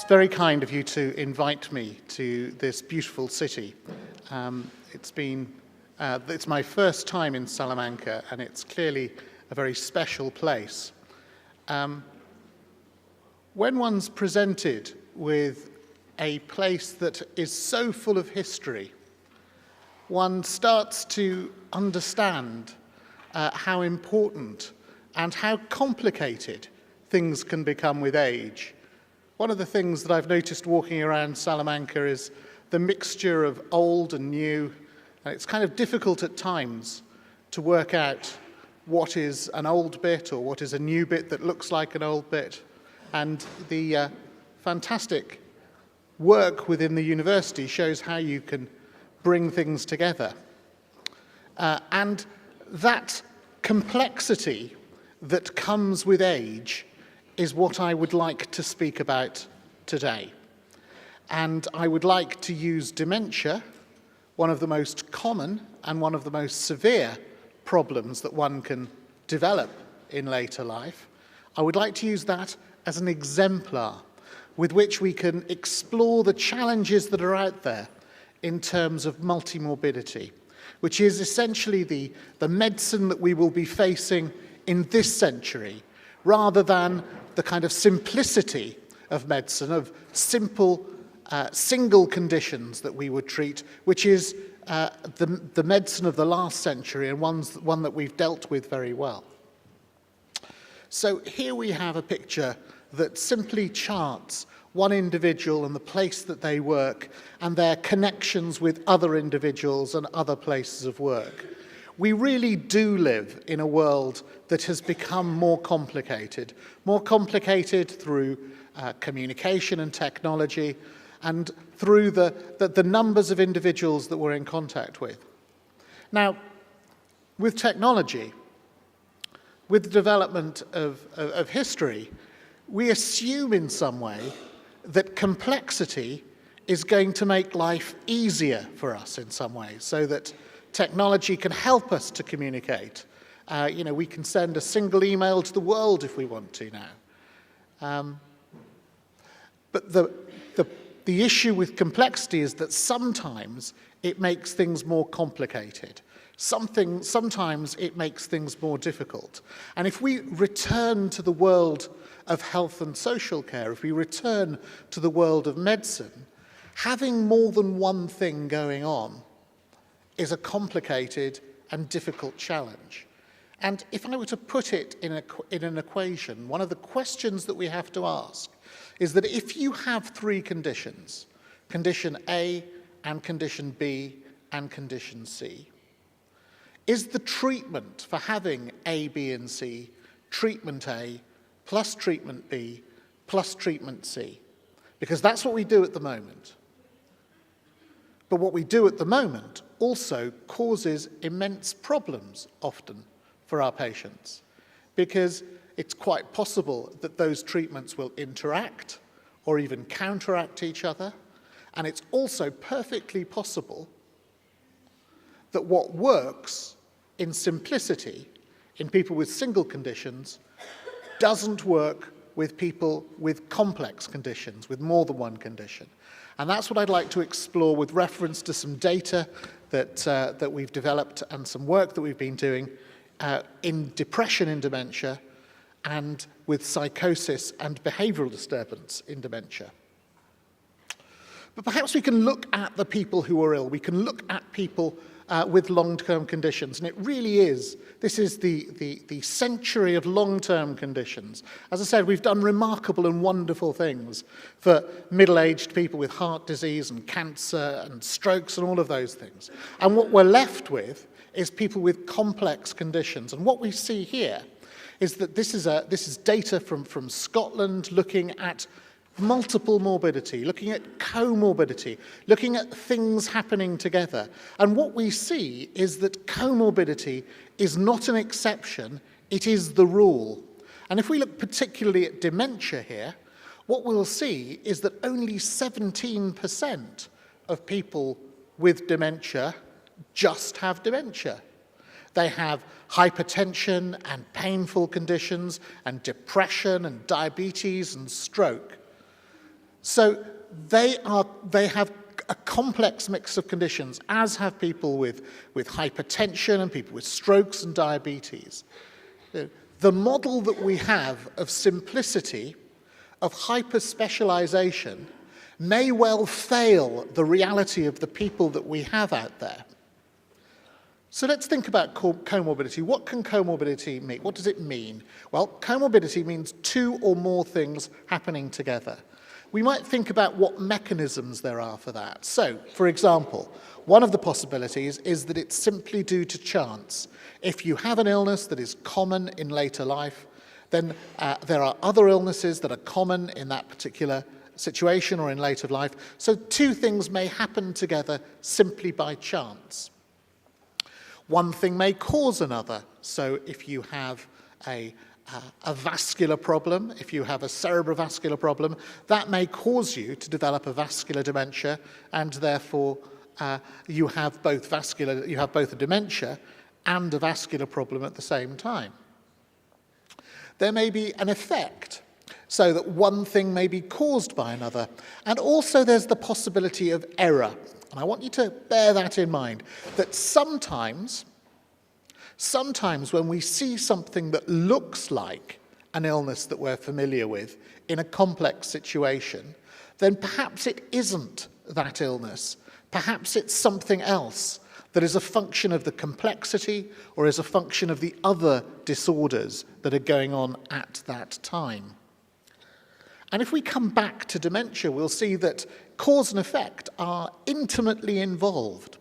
very kind of you to invite me to this beautiful city. It's my first time in Salamanca, and it's clearly a very special place. When one's presented with a place that is so full of history, one starts to understand how important and how complicated things can become with age. One of the things that I've noticed walking around Salamanca is the mixture of old and new. And it's kind of difficult at times to work out what is an old bit or what is a new bit that looks like an old bit. And the fantastic work within the university shows how you can bring things together. And that complexity that comes with age is what I would like to speak about today. And I would like to use dementia, one of the most common and one of the most severe problems that one can develop in later life. I would like to use that as an exemplar with which we can explore the challenges that are out there in terms of multimorbidity, which is essentially the medicine that we will be facing in this century, rather than the kind of simplicity of medicine, of simple, single conditions that we would treat, which is the medicine of the last century and one that we've dealt with very well. So here we have a picture that simply charts one individual and the place that they work and their connections with other individuals and other places of work. We really do live in a world that has become more complicated through communication and technology, and through the numbers of individuals that we're in contact with. Now, with technology, with the development of history, we assume in some way that complexity is going to make life easier for us in some way, so that technology can help us to communicate. We can send a single email to the world if we want to now. But the issue with complexity is that sometimes it makes things more complicated. Sometimes it makes things more difficult. And if we return to the world of health and social care, if we return to the world of medicine, having more than one thing going on is a complicated and difficult challenge. And if I were to put it in an equation, one of the questions that we have to ask is that if you have three conditions, condition A and condition B and condition C, is the treatment for having A, B, and C treatment A plus treatment B plus treatment C? Because that's what we do at the moment. But what we do at the moment also causes immense problems often for our patients, because it's quite possible that those treatments will interact or even counteract each other, and it's also perfectly possible that what works in simplicity in people with single conditions doesn't work with people with complex conditions, with more than one condition. And that's what I'd like to explore with reference to some data that we've developed and some work that we've been doing in depression in dementia and with psychosis and behavioral disturbance in dementia. But perhaps we can look at the people who are ill. We can look at people with long-term conditions. And it really is, this is the century of long-term conditions. As I said, we've done remarkable and wonderful things for middle-aged people with heart disease and cancer and strokes and all of those things. And what we're left with is people with complex conditions. And what we see here is that this is data from Scotland looking at multiple morbidity, looking at comorbidity, looking at things happening together. And what we see is that comorbidity is not an exception, it is the rule. And if we look particularly at dementia here, what we'll see is that only 17% of people with dementia just have dementia. They have hypertension and painful conditions and depression and diabetes and stroke. So they have a complex mix of conditions, as have people with hypertension and people with strokes and diabetes. The model that we have of simplicity, of hyper-specialization, may well fail the reality of the people that we have out there. So let's think about comorbidity. What can comorbidity mean? What does it mean? Well, comorbidity means two or more things happening together. We might think about what mechanisms there are for that. So, for example, one of the possibilities is that it's simply due to chance. If you have an illness that is common in later life, then there are other illnesses that are common in that particular situation or in later life. So two things may happen together simply by chance. One thing may cause another. So if you have a vascular problem, if you have a cerebrovascular problem, that may cause you to develop a vascular dementia, and therefore you have both a dementia and a vascular problem at the same time. There may be an effect, so that one thing may be caused by another. And also there's the possibility of error. And I want you to bear that in mind, that sometimes when we see something that looks like an illness that we're familiar with in a complex situation, then perhaps it isn't that illness. Perhaps it's something else that is a function of the complexity or is a function of the other disorders that are going on at that time. And if we come back to dementia, we'll see that cause and effect are intimately involved.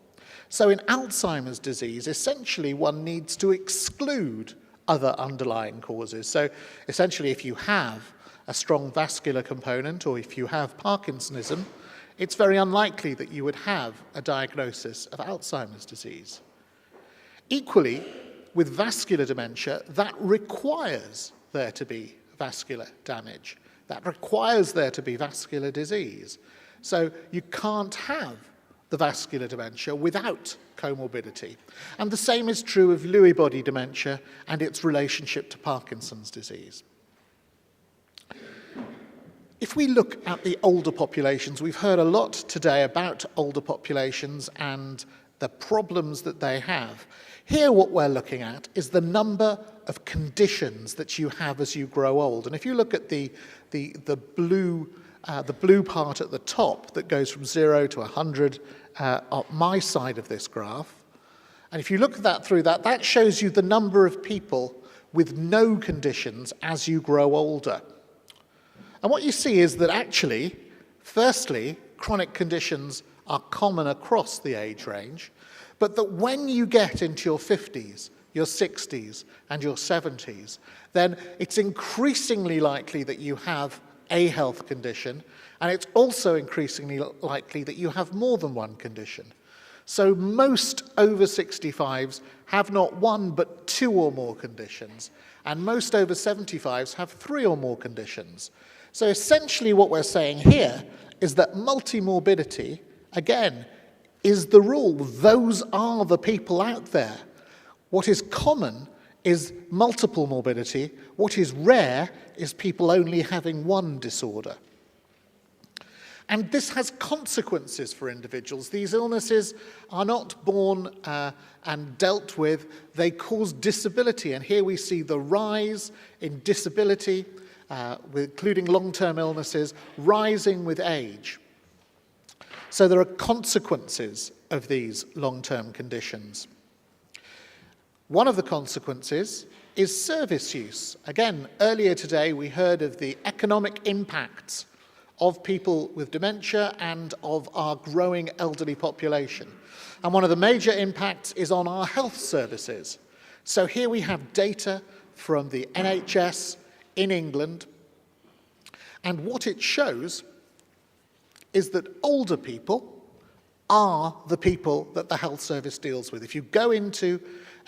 So in Alzheimer's disease, essentially one needs to exclude other underlying causes. So essentially, if you have a strong vascular component or if you have Parkinsonism, it's very unlikely that you would have a diagnosis of Alzheimer's disease. Equally, with vascular dementia, that requires there to be vascular damage. That requires there to be vascular disease. So you can't have the vascular dementia without comorbidity. And the same is true of Lewy body dementia and its relationship to Parkinson's disease. If we look at the older populations, we've heard a lot today about older populations and the problems that they have. Here what we're looking at is the number of conditions that you have as you grow old. And if you look at the blue part at the top that goes from 0 to 100 on my side of this graph, and if you look at that through that, that shows you the number of people with no conditions as you grow older. And what you see is that actually, firstly, chronic conditions are common across the age range, but that when you get into your 50s, your 60s, and your 70s, then it's increasingly likely that you have a health condition, and it's also increasingly likely that you have more than one condition. So most over 65s have not one but two or more conditions, and most over 75s have three or more conditions. So essentially what we're saying here is that multimorbidity, again, is the rule. Those are the people out there. What is common is multiple morbidity. What is rare is people only having one disorder. And this has consequences for individuals. These illnesses are not born and dealt with. They cause disability. And here we see the rise in disability, including long-term illnesses, rising with age. So there are consequences of these long-term conditions. One of the consequences is service use. Again, earlier today we heard of the economic impacts of people with dementia and of our growing elderly population. And one of the major impacts is on our health services. So here we have data from the NHS in England, and what it shows is that older people are the people that the health service deals with. If you go into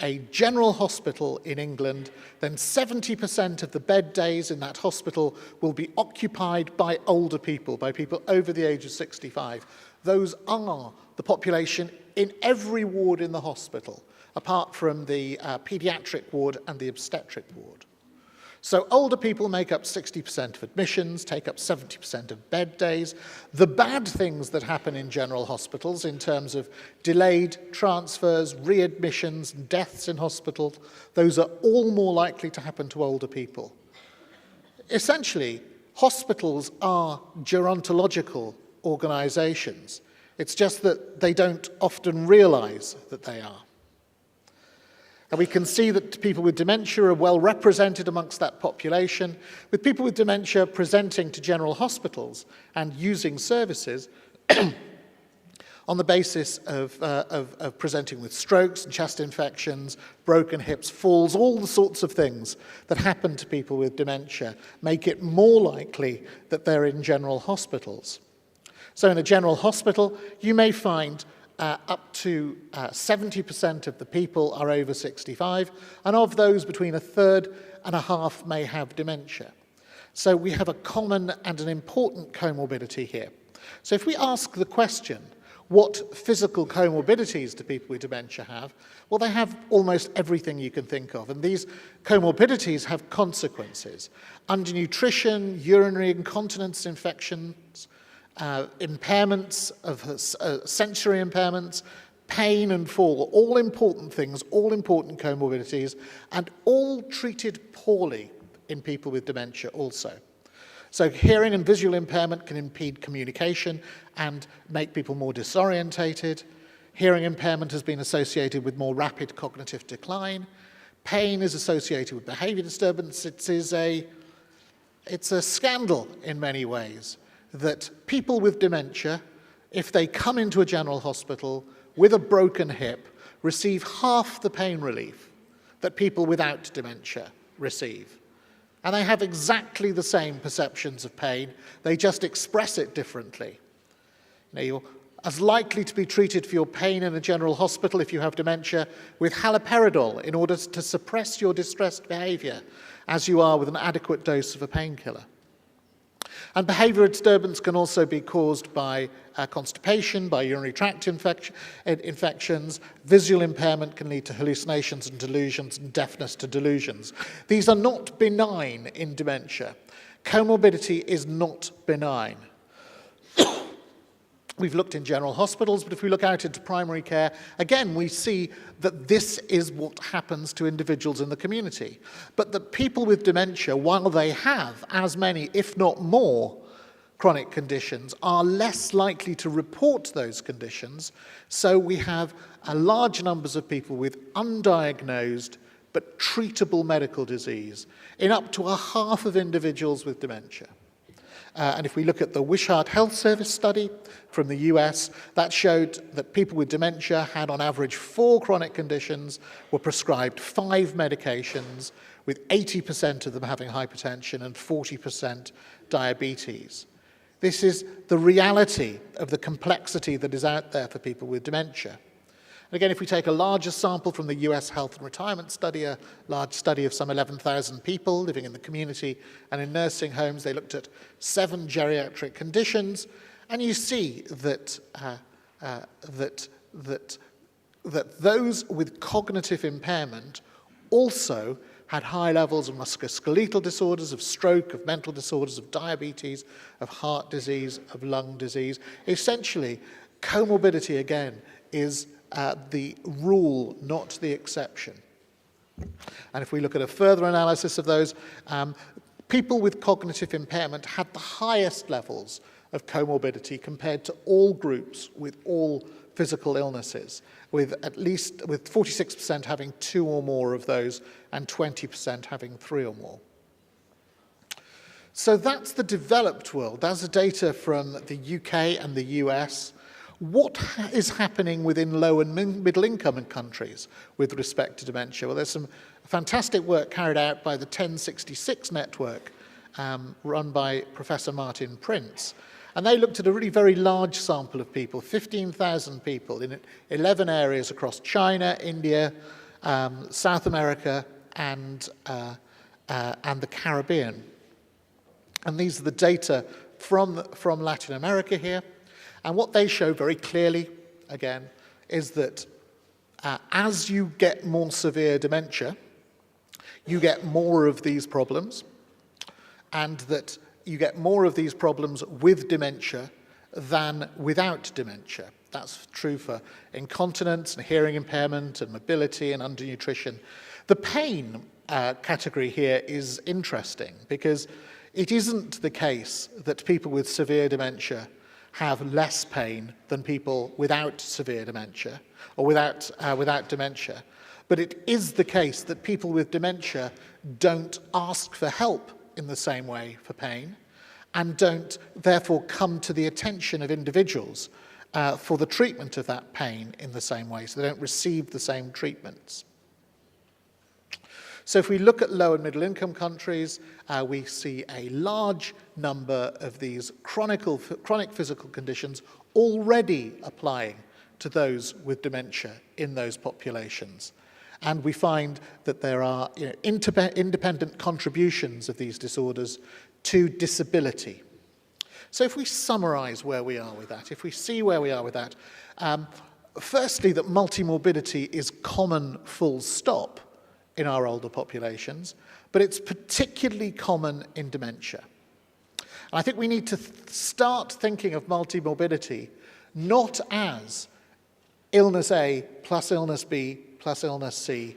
a general hospital in England, then 70% of the bed days in that hospital will be occupied by older people, by people over the age of 65. Those are the population in every ward in the hospital, apart from the paediatric ward and the obstetric ward. So older people make up 60% of admissions, take up 70% of bed days. The bad things that happen in general hospitals in terms of delayed transfers, readmissions, and deaths in hospital, those are all more likely to happen to older people. Essentially, hospitals are gerontological organizations. It's just that they don't often realize that they are. And we can see that people with dementia are well represented amongst that population, with people with dementia presenting to general hospitals and using services on the basis of presenting with strokes and chest infections, broken hips, falls, all the sorts of things that happen to people with dementia make it more likely that they're in general hospitals. So in a general hospital, you may find up to 70% of the people are over 65, and of those, between a third and a half may have dementia. So we have a common and an important comorbidity here. So if we ask the question, what physical comorbidities do people with dementia have? Well, they have almost everything you can think of, and these comorbidities have consequences. Undernutrition, urinary incontinence infections, impairments of sensory impairments, pain and fall, all important things, all important comorbidities, and all treated poorly in people with dementia also. So hearing and visual impairment can impede communication and make people more disorientated. Hearing impairment has been associated with more rapid cognitive decline. Pain is associated with behavior disturbance. It's a scandal in many ways that people with dementia, if they come into a general hospital with a broken hip, receive half the pain relief that people without dementia receive. And they have exactly the same perceptions of pain, they just express it differently. You're as likely to be treated for your pain in a general hospital if you have dementia with haloperidol in order to suppress your distressed behavior as you are with an adequate dose of a painkiller. And behavioral disturbance can also be caused by constipation, by urinary tract infections. Visual impairment can lead to hallucinations and delusions, and deafness to delusions. These are not benign in dementia. Comorbidity is not benign. We've looked in general hospitals, but if we look out into primary care, again, we see that this is what happens to individuals in the community. But that people with dementia, while they have as many, if not more, chronic conditions, are less likely to report those conditions. So we have large numbers of people with undiagnosed but treatable medical disease in up to a half of individuals with dementia. And if we look at the Wishart Health Service study from the US, that showed that people with dementia had on average 4 chronic conditions, were prescribed 5 medications, with 80% of them having hypertension and 40% diabetes. This is the reality of the complexity that is out there for people with dementia. And again, if we take a larger sample from the US Health and Retirement Study, a large study of some 11,000 people living in the community and in nursing homes, they looked at 7 geriatric conditions, and you see that those with cognitive impairment also had high levels of musculoskeletal disorders, of stroke, of mental disorders, of diabetes, of heart disease, of lung disease. Essentially, comorbidity, again, is the rule, not the exception. And if we look at a further analysis of those, people with cognitive impairment had the highest levels of comorbidity compared to all groups with all physical illnesses, with 46% having 2 or more of those and 20% having 3 or more. So that's the developed world. That's the data from the UK and the US. What is happening within low and middle income countries with respect to dementia? Well, there's some fantastic work carried out by the 1066 network run by Professor Martin Prince. And they looked at a really very large sample of people, 15,000 people in 11 areas across China, India, South America, and the Caribbean. And these are the data from Latin America here. And what they show very clearly, again, is that as you get more severe dementia, you get more of these problems, and that you get more of these problems with dementia than without dementia. That's true for incontinence and hearing impairment and mobility and undernutrition. The pain category here is interesting because it isn't the case that people with severe dementia have less pain than people without severe dementia or without dementia. But it is the case that people with dementia don't ask for help in the same way for pain and don't therefore come to the attention of individuals for the treatment of that pain in the same way, so they don't receive the same treatments. So if we look at low and middle income countries, we see a large number of these chronic physical conditions already applying to those with dementia in those populations. And we find that there are independent contributions of these disorders to disability. So if we summarize where we are with that, if we see where we are with that, firstly, that multimorbidity is common full stop in our older populations, but it's particularly common in dementia. And I think we need to start thinking of multimorbidity not as illness A plus illness B plus illness C,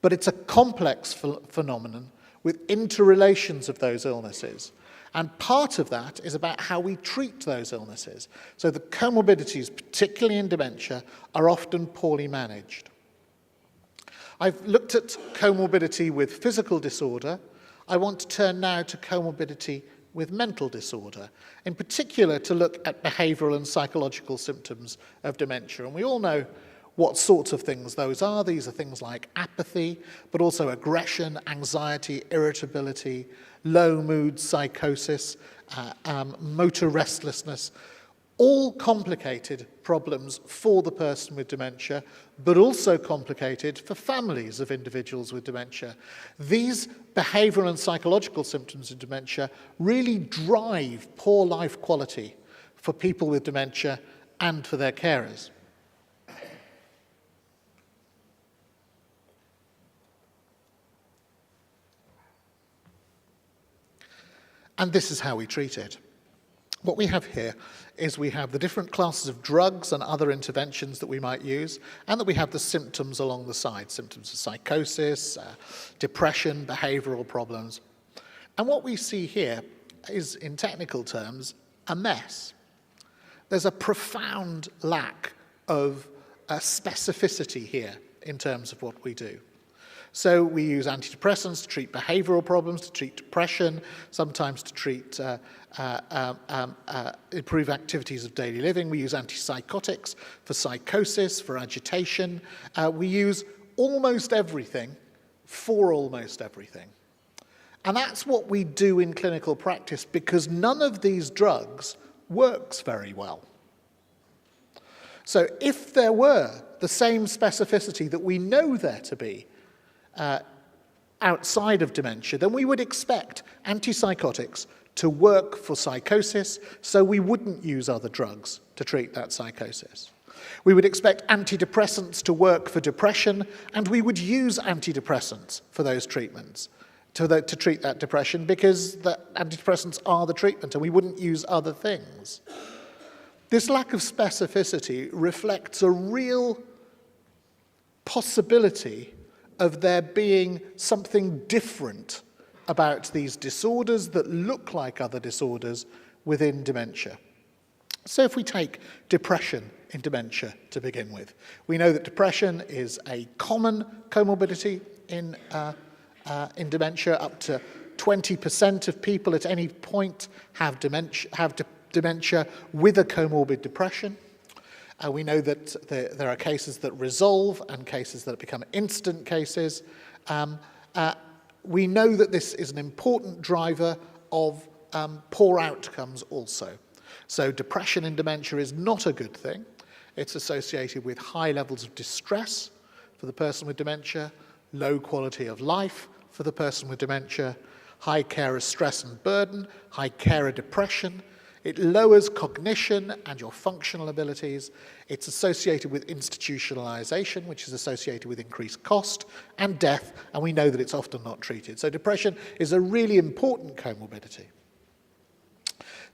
but it's a complex phenomenon with interrelations of those illnesses. And part of that is about how we treat those illnesses. So the comorbidities, particularly in dementia, are often poorly managed. I've looked at comorbidity with physical disorder. I want to turn now to comorbidity with mental disorder, in particular to look at behavioural and psychological symptoms of dementia. And we all know what sorts of things those are. These are things like apathy, but also aggression, anxiety, irritability, low mood, psychosis, motor restlessness, all complicated problems for the person with dementia, but also complicated for families of individuals with dementia. These behavioural and psychological symptoms of dementia really drive poor life quality for people with dementia and for their carers. And this is how we treat it. What we have here is we have the different classes of drugs and other interventions that we might use, and that we have the symptoms along the side, symptoms of psychosis, depression, behavioural problems. And what we see here is, in technical terms, a mess. There's a profound lack of specificity here in terms of what we do. So we use antidepressants to treat behavioural problems, to treat depression, sometimes to treat improve activities of daily living. We use antipsychotics for psychosis, for agitation. We use almost everything for almost everything. And that's what we do in clinical practice because none of these drugs works very well. So if there were the same specificity that we know there to be outside of dementia, then we would expect antipsychotics to work for psychosis, so we wouldn't use other drugs to treat that psychosis. We would expect antidepressants to work for depression, and we would use antidepressants for those treatments, to treat that depression, because the antidepressants are the treatment, and we wouldn't use other things. This lack of specificity reflects a real possibility of there being something different about these disorders that look like other disorders within dementia. So if we take depression in dementia to begin with, we know that depression is a common comorbidity in dementia. Up to 20% of people at any point have dementia with a comorbid depression. We know that there are cases that resolve and cases that become instant cases. We know that this is an important driver of poor outcomes also. So depression in dementia is not a good thing. It's associated with high levels of distress for the person with dementia, low quality of life for the person with dementia, high carer stress and burden, high carer depression. It lowers cognition and your functional abilities. It's associated with institutionalization, which is associated with increased cost and death, and we know that it's often not treated. So depression is a really important comorbidity.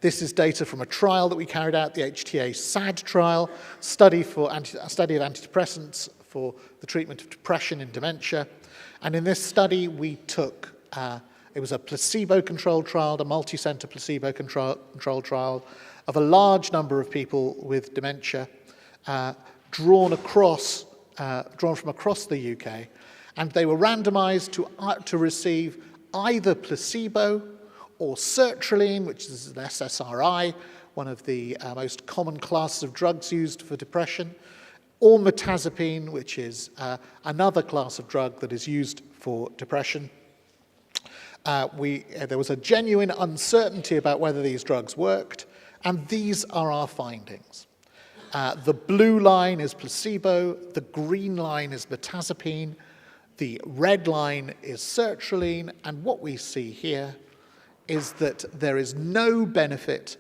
This is data from a trial that we carried out, the HTA SAD trial, a study of antidepressants for the treatment of depression in dementia. And in this study, we took, it was a placebo-controlled trial, a multi-center placebo-controlled trial of a large number of people with dementia, drawn from across the UK, and they were randomized to receive either placebo or sertraline, which is an SSRI, one of the most common classes of drugs used for depression, or mirtazapine, which is another class of drug that is used for depression. There was a genuine uncertainty about whether these drugs worked, and these are our findings. The blue line is placebo, the green line is mirtazapine, the red line is sertraline, and what we see here is that there is no benefit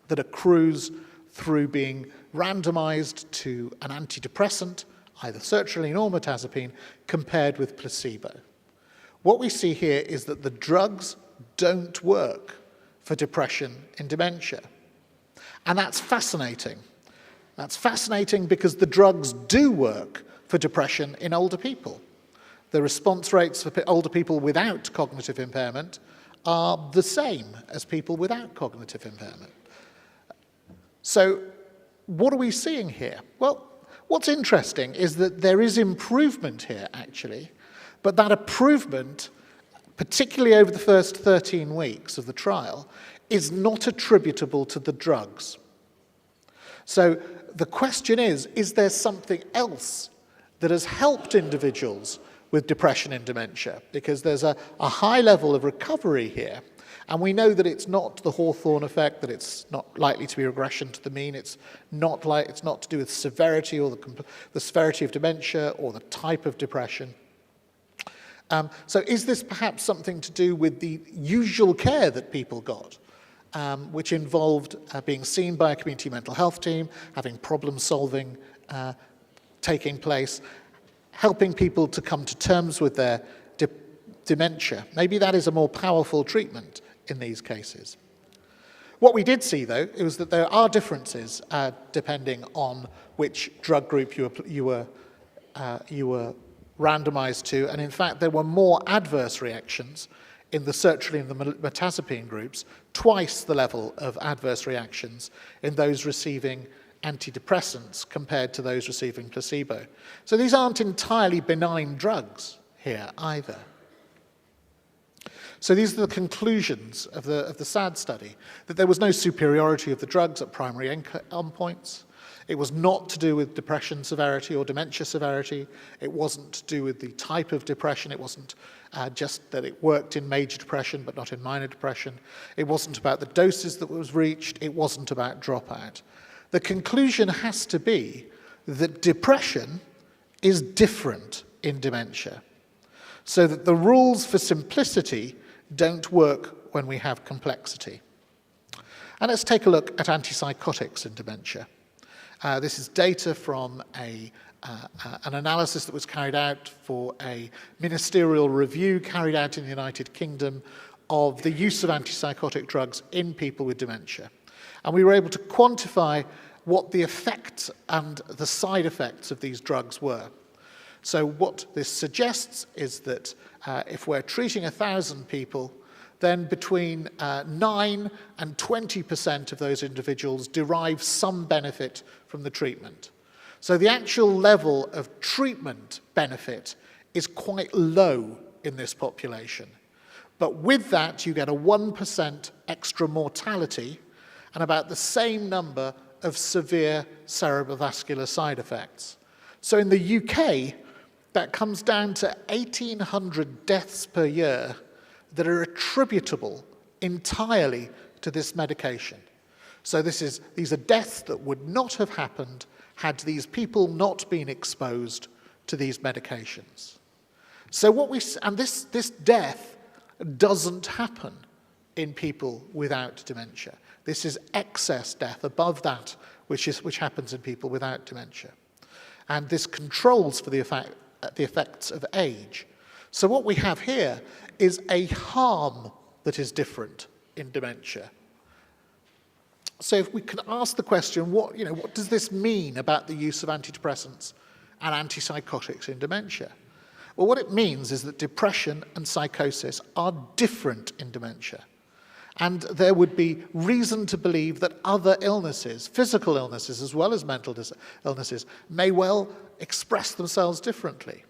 that accrues through being randomized to an antidepressant, either sertraline or mirtazapine, compared with placebo. What we see here is that the drugs don't work for depression in dementia. And that's fascinating. That's fascinating because the drugs do work for depression in older people. The response rates for older people without cognitive impairment are the same as people without cognitive impairment. So what are we seeing here? Well, what's interesting is that there is improvement here, actually, but that improvement, particularly over the first 13 weeks of the trial, is not attributable to the drugs. So the question is there something else that has helped individuals with depression in dementia? Because there's a high level of recovery here, and we know that it's not the Hawthorne effect, that it's not likely to be regression to the mean, it's not to do with severity or the severity of dementia or the type of depression. So is this perhaps something to do with the usual care that people got, which involved being seen by a community mental health team, having problem solving taking place, helping people to come to terms with their dementia? Maybe that is a more powerful treatment in these cases. What we did see, though, was that there are differences depending on which drug group you were randomized to, and in fact there were more adverse reactions in the sertraline and the mirtazapine groups, twice the level of adverse reactions in those receiving antidepressants compared to those receiving placebo. So these aren't entirely benign drugs here either. So these are the conclusions of the SAD study, that there was no superiority of the drugs at primary endpoints. It was not to do with depression severity or dementia severity. It wasn't to do with the type of depression. It wasn't just that it worked in major depression but not in minor depression. It wasn't about the doses that was reached. It wasn't about dropout. The conclusion has to be that depression is different in dementia, so that the rules for simplicity don't work when we have complexity. And let's take a look at antipsychotics in dementia. This is data from an analysis that was carried out for a ministerial review carried out in the United Kingdom of the use of antipsychotic drugs in people with dementia. And we were able to quantify what the effects and the side effects of these drugs were. So what this suggests is that if we're treating 1,000 people, then between 9 and 20% of those individuals derive some benefit from the treatment. So the actual level of treatment benefit is quite low in this population. But with that, you get a 1% extra mortality and about the same number of severe cerebrovascular side effects. So in the UK, that comes down to 1,800 deaths per year that are attributable entirely to this medication. So these are deaths that would not have happened had these people not been exposed to these medications. So this death doesn't happen in people without dementia. This is excess death above that which happens in people without dementia. And this controls for the effects of age. So what we have here is a harm that is different in dementia. So if we can ask the question, what does this mean about the use of antidepressants and antipsychotics in dementia? Well, what it means is that depression and psychosis are different in dementia. And there would be reason to believe that other illnesses, physical illnesses as well as mental illnesses, may well express themselves differently.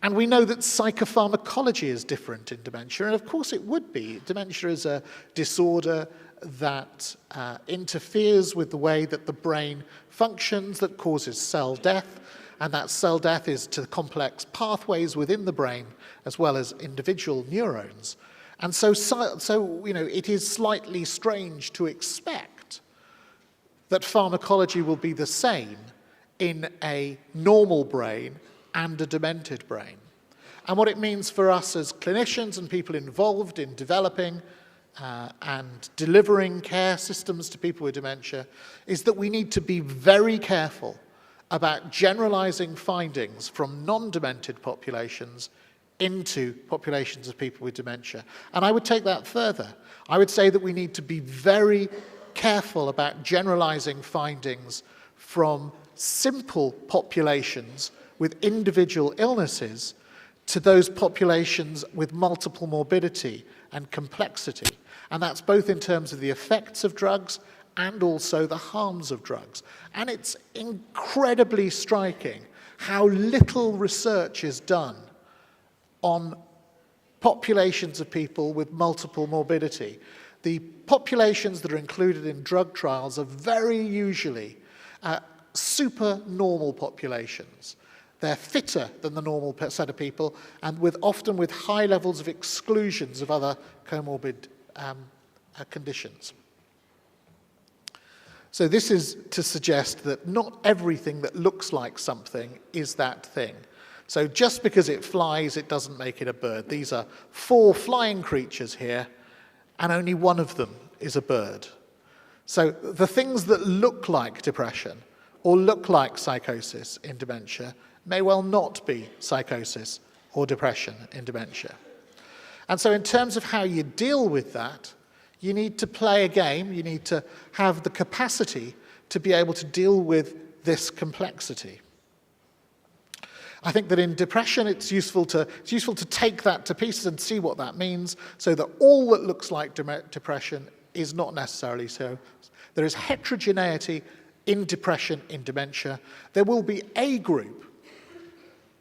And we know that psychopharmacology is different in dementia, and of course it would be. Dementia is a disorder that interferes with the way that the brain functions, that causes cell death, and that cell death is to complex pathways within the brain as well as individual neurons. And so it is slightly strange to expect that pharmacology will be the same in a normal brain and a demented brain. And what it means for us as clinicians and people involved in developing and delivering care systems to people with dementia is that we need to be very careful about generalizing findings from non-demented populations into populations of people with dementia. And I would take that further. I would say that we need to be very careful about generalizing findings from simple populations with individual illnesses to those populations with multiple morbidity and complexity. And that's both in terms of the effects of drugs and also the harms of drugs. And it's incredibly striking how little research is done on populations of people with multiple morbidity. The populations that are included in drug trials are very usually super normal populations. They're fitter than the normal set of people, and often with high levels of exclusions of other comorbid conditions. So this is to suggest that not everything that looks like something is that thing. So just because it flies, it doesn't make it a bird. These are 4 flying creatures here, and only one of them is a bird. So the things that look like depression or look like psychosis in dementia may well not be psychosis or depression in dementia. And so in terms of how you deal with that, you need to play a game, you need to have the capacity to be able to deal with this complexity. I think that in depression it's useful to take that to pieces and see what that means, so that all that looks like depression is not necessarily so. There is heterogeneity in depression in dementia. There will be a group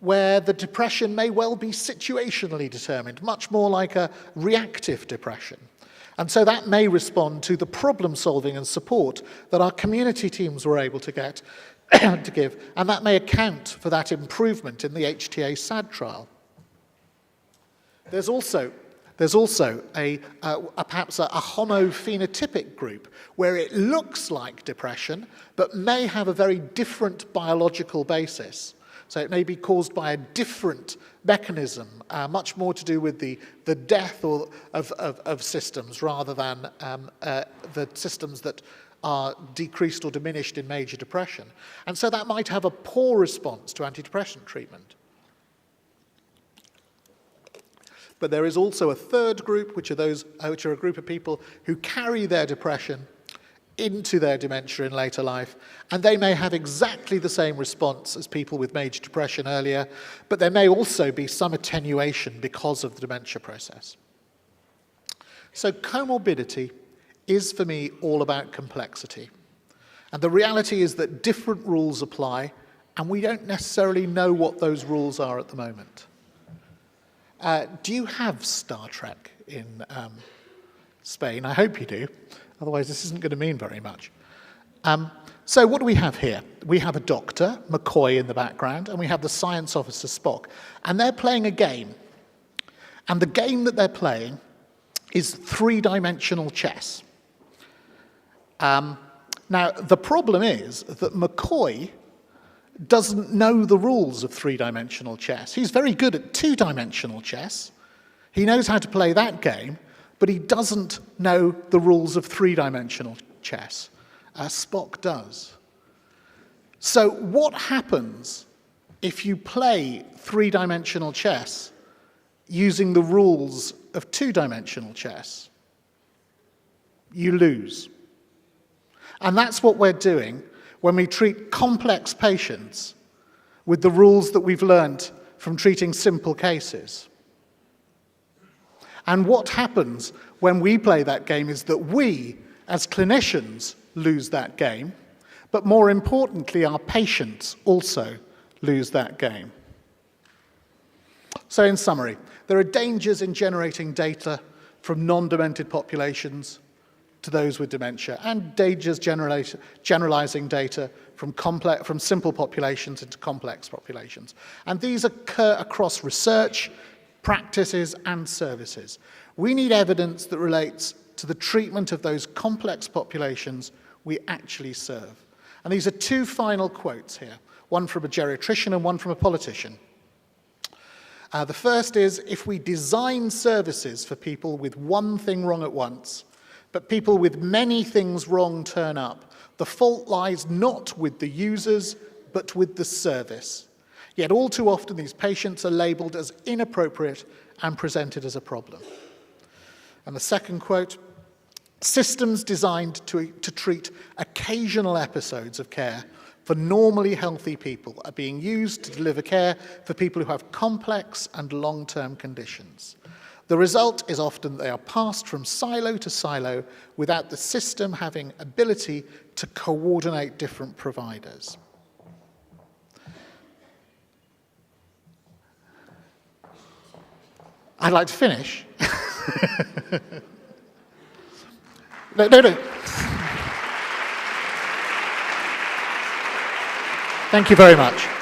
where the depression may well be situationally determined, much more like a reactive depression. And so that may respond to the problem solving and support that our community teams were able to get to give, and that may account for that improvement in the HTA-SAD trial. There's also perhaps a homophenotypic group where it looks like depression but may have a very different biological basis. So it may be caused by a different mechanism, much more to do with the death of systems rather than the systems that are decreased or diminished in major depression. And so that might have a poor response to antidepressant treatment. But there is also a third group, which are a group of people who carry their depression into their dementia in later life, and they may have exactly the same response as people with major depression earlier, but there may also be some attenuation because of the dementia process. So comorbidity is, for me, all about complexity. And the reality is that different rules apply, and we don't necessarily know what those rules are at the moment. Do you have Star Trek in Spain? I hope you do. Otherwise, this isn't going to mean very much. So what do we have here? We have a doctor, McCoy, in the background, and we have the science officer, Spock. And they're playing a game. And the game that they're playing is 3-dimensional chess. Now, the problem is that McCoy doesn't know the rules of 3-dimensional chess. He's very good at 2-dimensional chess. He knows how to play that game, but he doesn't know the rules of three-dimensional chess. Spock does. So what happens if you play three-dimensional chess using the rules of two-dimensional chess? You lose. And that's what we're doing when we treat complex patients with the rules that we've learnt from treating simple cases. And what happens when we play that game is that we, as clinicians, lose that game, but more importantly, our patients also lose that game. So in summary, there are dangers in generating data from non-demented populations to those with dementia, and dangers generalizing data from simple populations into complex populations. And these occur across research, practices, and services. We need evidence that relates to the treatment of those complex populations we actually serve. And these are two final quotes here, one from a geriatrician and one from a politician. The first is, if we design services for people with one thing wrong at once, but people with many things wrong turn up, the fault lies not with the users, but with the service. Yet all too often these patients are labelled as inappropriate and presented as a problem. And the second quote, systems designed to treat occasional episodes of care for normally healthy people are being used to deliver care for people who have complex and long-term conditions. The result is often they are passed from silo to silo without the system having ability to coordinate different providers. I'd like to finish. No. Thank you very much.